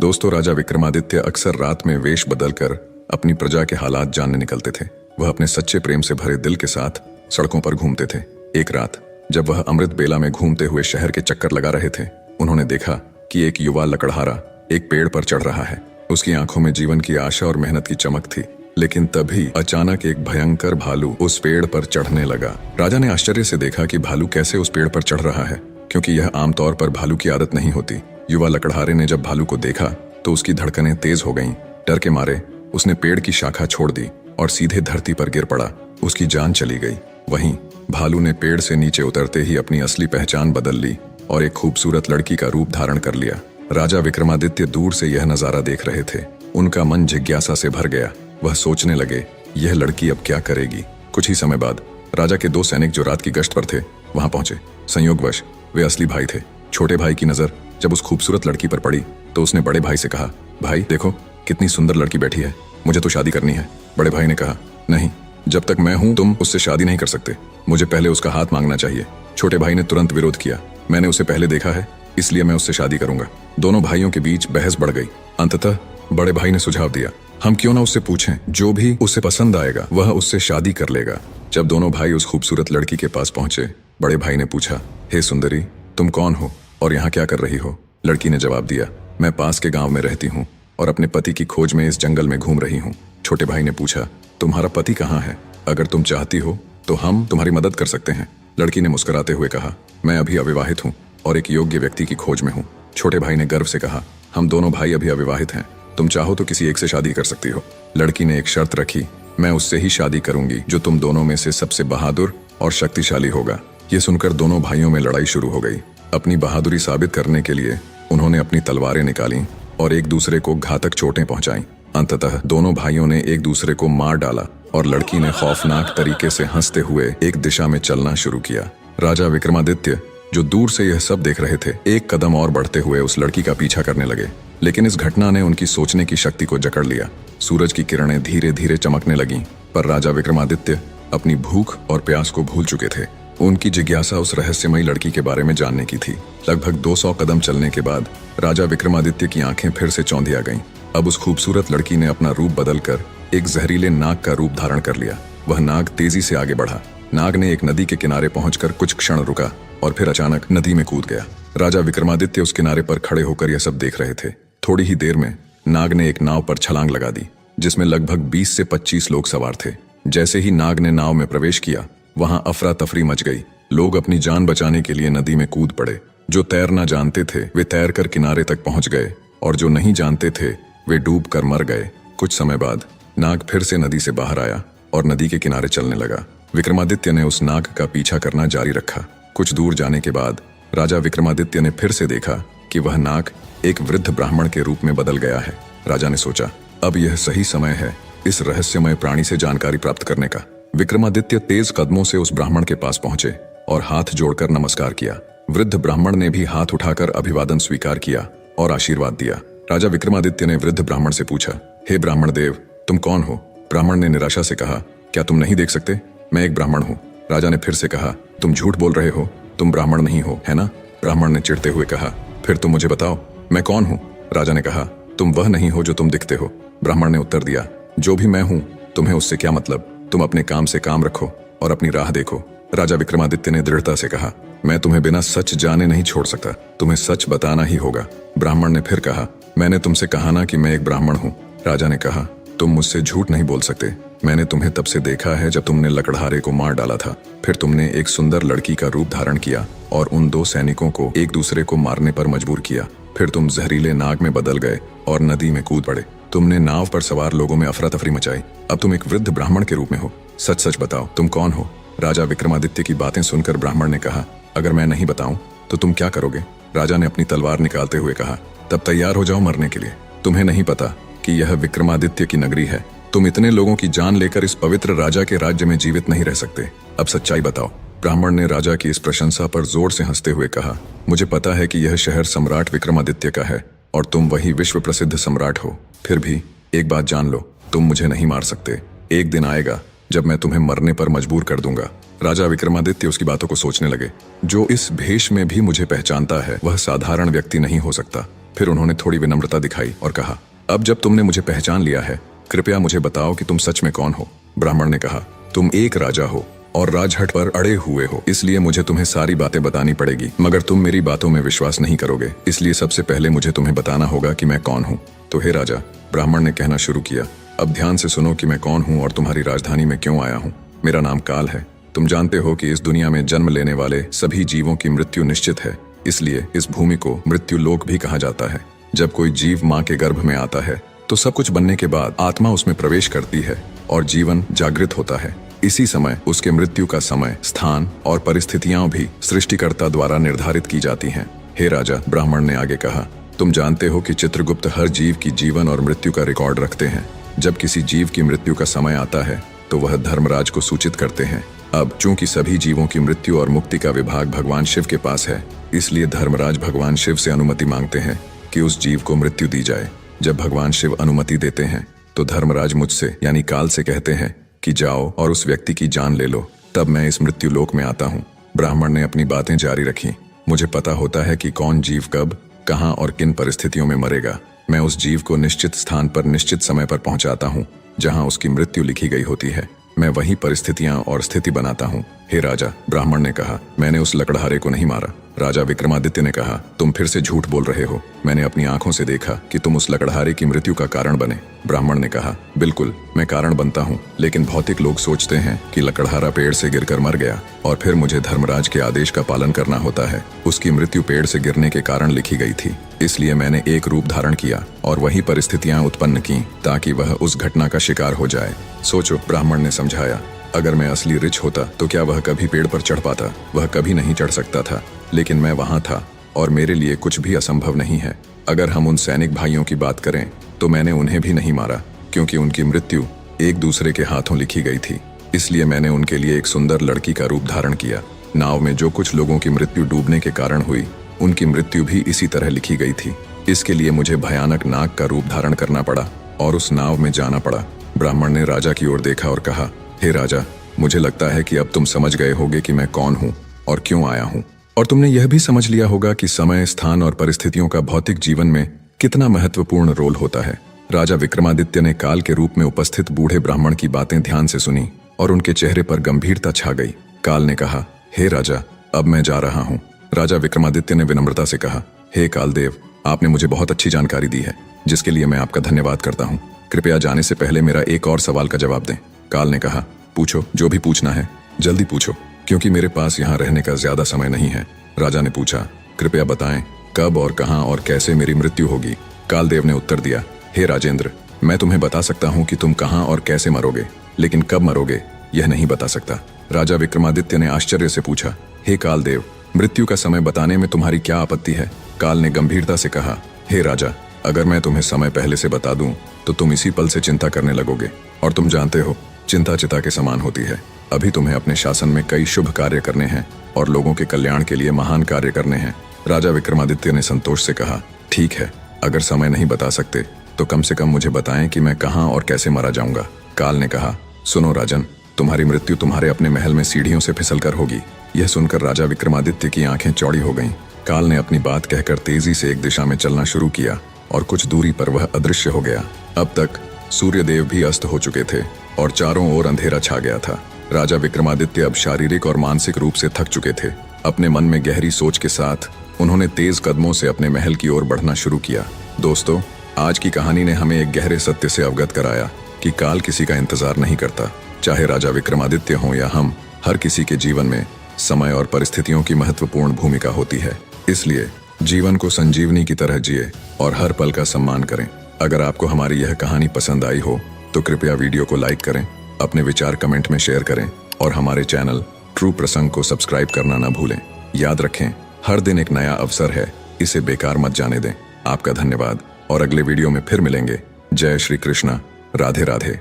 दोस्तों, राजा विक्रमादित्य अक्सर रात में वेश बदलकर अपनी प्रजा के हालात जानने निकलते थे। वह अपने सच्चे प्रेम से भरे दिल के साथ सड़कों पर घूमते थे। एक रात जब वह अमृत बेला में घूमते हुए शहर के चक्कर लगा रहे थे, उन्होंने देखा कि एक युवा लकड़हारा एक पेड़ पर चढ़ रहा है। उसकी आंखों में जीवन की आशा और मेहनत की चमक थी। लेकिन तभी अचानक एक भयंकर भालू उस पेड़ पर चढ़ने लगा। राजा ने आश्चर्य से देखा कि भालू कैसे उस पेड़ पर चढ़ रहा है, क्योंकि यह आमतौर पर भालू की आदत नहीं होती। युवा लकड़हारे ने जब भालू को देखा तो उसकी धड़कनें तेज हो गईं। डर के मारे उसने पेड़ की शाखा छोड़ दी और सीधे धरती पर गिर पड़ा। उसकी जान चली गई। वहीं भालू ने पेड़ से नीचे उतरते ही अपनी असली पहचान बदल ली और एक खूबसूरत लड़की का रूप धारण कर लिया। राजा विक्रमादित्य दूर से यह नजारा देख रहे थे। उनका मन जिज्ञासा से भर गया। वह सोचने लगे, यह लड़की अब क्या करेगी। कुछ ही समय बाद राजा के 2 सैनिक जो रात की गश्त पर थे वहां पहुंचे। संयोगवश वे असली भाई थे। छोटे भाई की नजर जब उस खूबसूरत लड़की पर पड़ी तो उसने बड़े भाई से कहा, भाई देखो कितनी सुंदर लड़की बैठी है, मुझे तो शादी करनी है। बड़े भाई ने कहा, नहीं, जब तक मैं हूं तुम उससे शादी नहीं कर सकते, मुझे पहले उसका हाथ मांगना चाहिए। छोटे भाई ने तुरंत विरोध किया, मैंने उसे पहले देखा है, इसलिए मैं उससे शादी करूंगा। दोनों भाइयों के बीच बहस बढ़ गई। अंततः बड़े भाई ने सुझाव दिया, हम क्यों ना उससे पूछें, जो भी उसे पसंद आएगा वह उससे शादी कर लेगा। जब दोनों भाई उस खूबसूरत लड़की के पास पहुंचे, बड़े भाई ने पूछा, हे सुंदरी, तुम कौन हो और यहाँ क्या कर रही हो। लड़की ने जवाब दिया, मैं पास के गांव में रहती हूँ और अपने पति की खोज में इस जंगल में घूम रही हूँ। छोटे भाई ने पूछा, तुम्हारा पति कहाँ है, अगर तुम चाहती हो तो हम तुम्हारी मदद कर सकते हैं। लड़की ने मुस्कुराते हुए कहा, मैं अभी अविवाहित हूँ और एक योग्य व्यक्ति की खोज में हूँ। छोटे भाई ने गर्व से कहा, हम दोनों भाई अभी अविवाहित हैं, तुम चाहो तो किसी एक से शादी कर सकती हो। लड़की ने एक शर्त रखी, मैं उससे ही शादी करूंगी जो तुम दोनों में से सबसे बहादुर और शक्तिशाली होगा। ये सुनकर दोनों भाइयों में लड़ाई शुरू हो गई। अपनी बहादुरी साबित करने के लिए उन्होंने अपनी तलवारें निकाली और एक दूसरे को घातक चोटें पहुंचाईं। अंततः दोनों भाइयों ने एक दूसरे को मार डाला और लड़की ने खौफनाक तरीके से हंसते हुए एक दिशा में चलना शुरू किया। राजा विक्रमादित्य जो दूर से यह सब देख रहे थे, एक कदम और बढ़ते हुए उस लड़की का पीछा करने लगे। लेकिन इस घटना ने उनकी सोचने की शक्ति को जकड़ लिया। सूरज की किरणें धीरे धीरे चमकने लगीं, पर राजा विक्रमादित्य अपनी भूख और प्यास को भूल चुके थे। उनकी जिज्ञासा उस रहस्यमयी लड़की के बारे में जानने की थी। लगभग 200 कदम चलने के बाद राजा विक्रमादित्य की आंखें फिर से चौंधिया गईं। अब उस खूबसूरत लड़की ने अपना रूप बदलकर एक जहरीले नाग का रूप धारण कर लिया। वह नाग तेजी से आगे बढ़ा। नाग ने एक नदी के किनारे पहुंचकर कुछ क्षण रुका और फिर अचानक नदी में कूद गया। राजा विक्रमादित्य उस किनारे पर खड़े होकर यह सब देख रहे थे। थोड़ी ही देर में नाग ने एक नाव पर छलांग लगा दी, जिसमें लगभग 20 से 25 लोग सवार थे। जैसे ही नाग ने नाव में प्रवेश किया, वहां अफरा तफरी मच गई। लोग अपनी जान बचाने के लिए नदी में कूद पड़े। जो तैरना जानते थे वे तैरकर किनारे तक पहुंच गए और जो नहीं जानते थे वे डूब कर मर गए। कुछ समय बाद नाग फिर से नदी से बाहर आया और नदी के किनारे चलने लगा। विक्रमादित्य ने उस नाग का पीछा करना जारी रखा। कुछ दूर जाने के बाद राजा विक्रमादित्य ने फिर से देखा कि वह नाग एक वृद्ध ब्राह्मण के रूप में बदल गया है। राजा ने सोचा, अब यह सही समय है इस रहस्यमय प्राणी से जानकारी प्राप्त करने का। विक्रमादित्य तेज कदमों से उस ब्राह्मण के पास पहुंचे और हाथ जोड़कर नमस्कार किया। वृद्ध ब्राह्मण ने भी हाथ उठाकर अभिवादन स्वीकार किया और आशीर्वाद दिया। राजा विक्रमादित्य ने वृद्ध ब्राह्मण से पूछा, हे ब्राह्मण देव, तुम कौन हो। ब्राह्मण ने निराशा से कहा, क्या तुम नहीं देख सकते, मैं एक ब्राह्मण हूँ। राजा ने फिर से कहा, तुम झूठ बोल रहे हो, तुम ब्राह्मण नहीं हो, है ना। ब्राह्मण ने चिढ़ते हुए कहा, फिर तुम मुझे बताओ मैं कौन हूँ। राजा ने कहा, तुम वह नहीं हो जो तुम दिखते हो। ब्राह्मण ने उत्तर दिया, जो भी मैं हूँ तुम्हें उससे क्या मतलब, तुम अपने काम से काम रखो और अपनी राह देखो। राजा विक्रमादित्य ने दृढ़ता से कहा, मैं तुम्हें बिना सच जाने नहीं छोड़ सकता, तुम्हें सच बताना ही होगा। ब्राह्मण ने फिर कहा, मैंने तुमसे कहा ना कि मैं एक ब्राह्मण हूँ। राजा ने कहा, तुम मुझसे झूठ नहीं बोल सकते, मैंने तुम्हें तब से देखा है जब तुमने लकड़हारे को मार डाला था। फिर तुमने एक सुंदर लड़की का रूप धारण किया और उन 2 सैनिकों को एक दूसरे को मारने पर मजबूर किया। फिर तुम जहरीले नाग में बदल गए और नदी में कूद पड़े। तुमने नाव पर सवार लोगों में अफरा तफरी मचाई। अब तुम एक वृद्ध ब्राह्मण के रूप में हो। सच सच बताओ, तुम कौन हो। राजा विक्रमादित्य की बातें सुनकर ब्राह्मण ने कहा, अगर मैं नहीं बताऊं तो तुम क्या करोगे। राजा ने अपनी तलवार निकालते हुए कहा, तब तैयार हो जाओ मरने के लिए। तुम्हें नहीं पता कि यह विक्रमादित्य की नगरी है। तुम इतने लोगों की जान लेकर इस पवित्र राजा के राज्य में जीवित नहीं रह सकते। अब सच्चाई बताओ। ब्राह्मण ने राजा की इस प्रशंसा पर जोर से हंसते हुए कहा, मुझे पता है कि यह शहर सम्राट विक्रमादित्य का है और तुम वही विश्व प्रसिद्ध सम्राट हो। फिर भी एक बात जान लो, तुम मुझे नहीं मार सकते। एक दिन आएगा जब मैं तुम्हें मरने पर मजबूर कर दूंगा। राजा विक्रमादित्य उसकी बातों को सोचने लगे। जो इस भेष में भी मुझे पहचानता है वह साधारण व्यक्ति नहीं हो सकता। फिर उन्होंने थोड़ी विनम्रता दिखाई और कहा, अब जब तुमने मुझे पहचान लिया है, कृपया मुझे बताओ कि तुम सच में कौन हो। ब्राह्मण ने कहा, तुम एक राजा हो और राजहट पर अड़े हुए हो, इसलिए मुझे तुम्हें सारी बातें बतानी पड़ेगी, मगर तुम मेरी बातों में विश्वास नहीं करोगे, इसलिए सबसे पहले मुझे तुम्हें बताना होगा कि मैं कौन हूँ। तो हे राजा, ब्राह्मण ने कहना शुरू किया, अब ध्यान से सुनो कि मैं कौन हूँ और तुम्हारी राजधानी में क्यों आया हूँ। मेरा नाम काल है। तुम जानते हो कि इस दुनिया में जन्म लेने वाले सभी जीवों की मृत्यु निश्चित है, इसलिए इस भूमि को मृत्यु लोक भी कहा जाता है। जब कोई जीव माँ के गर्भ में आता है तो सब कुछ बनने के बाद आत्मा उसमें प्रवेश करती है और जीवन जागृत होता है। इसी समय उसके मृत्यु का समय, स्थान और परिस्थितियां भी सृष्टिकर्ता द्वारा निर्धारित की जाती हैं। हे राजा, ब्राह्मण ने आगे कहा, तुम जानते हो कि चित्रगुप्त हर जीव की जीवन और मृत्यु का रिकॉर्ड रखते हैं। जब किसी जीव की मृत्यु का समय आता है तो वह धर्मराज को सूचित करते हैं। अब चूंकि सभी जीवों की मृत्यु और मुक्ति का विभाग भगवान शिव के पास है, इसलिए धर्मराज भगवान शिव से अनुमति मांगते हैं कि उस जीव को मृत्यु दी जाए। जब भगवान शिव अनुमति देते हैं तो धर्मराज मुझसे यानी काल से कहते हैं कि जाओ और उस व्यक्ति की जान ले लो, तब मैं इस मृत्यु लोक में आता हूँ। ब्राह्मण ने अपनी बातें जारी रखी, मुझे पता होता है कि कौन जीव कब, कहाँ और किन परिस्थितियों में मरेगा। मैं उस जीव को निश्चित स्थान पर निश्चित समय पर पहुंचाता हूँ जहाँ उसकी मृत्यु लिखी गई होती है। मैं वही परिस्थितियां और स्थिति बनाता हूँ। हे राजा, ब्राह्मण ने कहा, मैंने उस लकड़हारे को नहीं मारा। राजा विक्रमादित्य ने कहा, तुम फिर से झूठ बोल रहे हो। मैंने अपनी आंखों से देखा कि तुम उस लकड़हारे की मृत्यु का कारण बने। ब्राह्मण ने कहा, बिल्कुल, मैं कारण बनता हूँ, लेकिन भौतिक लोग सोचते हैं कि लकड़हारा पेड़ से गिरकर मर गया और फिर मुझे धर्मराज के आदेश का पालन करना होता है। उसकी मृत्यु पेड़ से गिरने के कारण लिखी गई थी, इसलिए मैंने एक रूप धारण किया और वही परिस्थितियां उत्पन्न की ताकि वह उस घटना का शिकार हो जाए। सोचो, ब्राह्मण ने समझाया, अगर मैं असली रिच होता तो क्या वह कभी पेड़ पर चढ़ पाता? वह कभी नहीं चढ़ सकता था, लेकिन मैं वहां था और मेरे लिए कुछ भी असंभव नहीं है। अगर हम उन सैनिक भाइयों की बात करें तो मैंने उन्हें भी नहीं मारा, क्योंकि उनकी मृत्यु एक दूसरे के हाथों लिखी गई थी। इसलिए मैंने उनके लिए एक सुंदर लड़की का रूप धारण किया। नाव में जो कुछ लोगों की मृत्यु डूबने के कारण हुई, उनकी मृत्यु भी इसी तरह लिखी गई थी। इसके लिए मुझे भयानक नाग का रूप धारण करना पड़ा और उस नाव में जाना पड़ा। ब्राह्मण ने राजा की ओर देखा और कहा, हे राजा, मुझे लगता है कि अब तुम समझ गए होगे कि मैं कौन हूँ और क्यों आया हूँ, और तुमने यह भी समझ लिया होगा कि समय, स्थान और परिस्थितियों का भौतिक जीवन में कितना महत्वपूर्ण रोल होता है। राजा विक्रमादित्य ने काल के रूप में उपस्थित बूढ़े ब्राह्मण की बातें ध्यान से सुनी और उनके चेहरे पर गंभीरता छा गई। काल ने कहा, हे राजा, अब मैं जा रहा हूँ। राजा विक्रमादित्य ने विनम्रता से कहा, हे कालदेव, आपने मुझे बहुत अच्छी जानकारी दी है, जिसके लिए मैं आपका धन्यवाद करता हूँ। कृपया जाने से पहले मेरा एक और सवाल का जवाब दें। काल ने कहा, पूछो, जो भी पूछना है जल्दी पूछो, क्योंकि मेरे पास यहाँ रहने का ज्यादा समय नहीं है। राजा ने पूछा, कृपया बताएं कब और कहाँ और कैसे मेरी मृत्यु होगी। कालदेव ने उत्तर दिया, हे राजेंद्र, मैं तुम्हें बता सकता हूँ कि तुम कहाँ और कैसे मरोगे, लेकिन कब मरोगे यह नहीं बता सकता। राजा विक्रमादित्य ने आश्चर्य से पूछा, हे कालदेव, मृत्यु का समय बताने में तुम्हारी क्या आपत्ति है? काल ने गंभीरता से कहा, हे राजा, अगर मैं तुम्हें समय पहले से बता दूं तो तुम इसी पल से चिंता करने लगोगे, और तुम जानते हो चिंता चिता के समान होती है। अभी तुम्हें अपने शासन में कई शुभ कार्य करने हैं और लोगों के कल्याण के लिए महान कार्य करने हैं। राजा विक्रमादित्य ने संतोष से कहा, ठीक है, अगर समय नहीं बता सकते तो कम से कम मुझे बताएं कि मैं कहाँ और कैसे मारा जाऊंगा। काल ने कहा, सुनो राजन, तुम्हारी मृत्यु तुम्हारे अपने महल में सीढ़ियों से फिसलकर होगी। यह सुनकर राजा विक्रमादित्य की आंखें चौड़ी हो गईं। काल ने अपनी बात कहकर तेजी से एक दिशा में चलना शुरू किया और कुछ दूरी पर वह अदृश्य हो गया। अब तक सूर्यदेव भी अस्त हो चुके थे और चारों ओर अंधेरा छा गया था। राजा विक्रमादित्य अब शारीरिक और मानसिक रूप से थक चुके थे। अपने मन में गहरी सोच के साथ उन्होंने तेज कदमों से अपने महल की ओर बढ़ना शुरू किया। दोस्तों, आज की कहानी ने हमें एक गहरे सत्य से अवगत कराया कि काल किसी का इंतजार नहीं करता। चाहे राजा विक्रमादित्य हो या हम, हर किसी के जीवन में समय और परिस्थितियों की महत्वपूर्ण भूमिका होती है। इसलिए जीवन को संजीवनी की तरह जिए और हर पल का सम्मान करें। अगर आपको हमारी यह कहानी पसंद आई हो तो कृपया वीडियो को लाइक करें, अपने विचार कमेंट में शेयर करें और हमारे चैनल ट्रू प्रसंग को सब्सक्राइब करना न भूलें। याद रखें, हर दिन एक नया अवसर है, इसे बेकार मत जाने दें। आपका धन्यवाद और अगले वीडियो में फिर मिलेंगे। जय श्री कृष्णा, राधे राधे।